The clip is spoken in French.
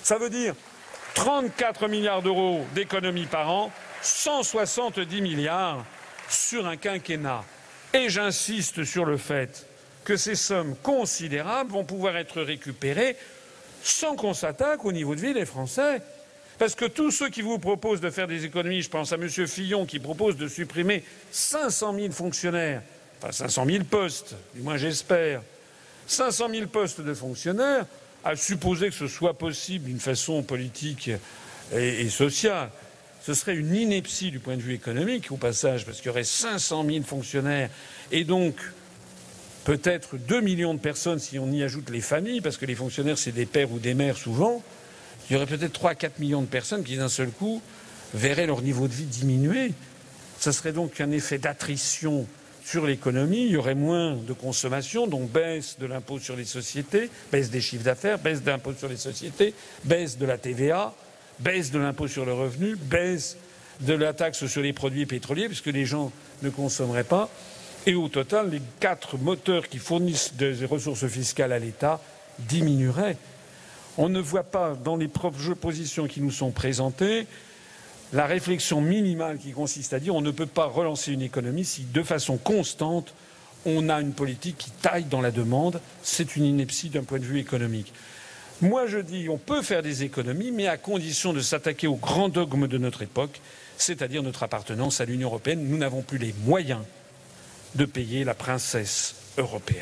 Ça veut dire 34 milliards d'euros d'économies par an, 170 milliards sur un quinquennat. Et j'insiste sur le fait que ces sommes considérables vont pouvoir être récupérées sans qu'on s'attaque au niveau de vie des Français. Parce que tous ceux qui vous proposent de faire des économies, je pense à M. Fillon qui propose de supprimer 500 000 fonctionnaires, enfin 500 000 postes, du moins j'espère, 500 000 postes de fonctionnaires, à supposer que ce soit possible d'une façon politique et sociale. Ce serait une ineptie du point de vue économique, au passage, parce qu'il y aurait 500 000 fonctionnaires et donc peut-être 2 millions de personnes si on y ajoute les familles, parce que les fonctionnaires, c'est des pères ou des mères souvent. Il y aurait peut-être 3 à 4 millions de personnes qui, d'un seul coup, verraient leur niveau de vie diminuer. Ce serait donc un effet d'attrition sur l'économie. Il y aurait moins de consommation, donc baisse de l'impôt sur les sociétés, baisse des chiffres d'affaires, baisse de l'impôt sur les sociétés, baisse de la TVA, baisse de l'impôt sur le revenu, baisse de la taxe sur les produits pétroliers, puisque les gens ne consommeraient pas. Et au total, les 4 moteurs qui fournissent des ressources fiscales à l'État diminueraient. On ne voit pas dans les propositions qui nous sont présentées la réflexion minimale qui consiste à dire on ne peut pas relancer une économie si, de façon constante, on a une politique qui taille dans la demande. C'est une ineptie d'un point de vue économique. Moi, je dis on peut faire des économies, mais à condition de s'attaquer au grand dogme de notre époque, c'est-à-dire notre appartenance à l'Union européenne. Nous n'avons plus les moyens de payer la princesse européenne.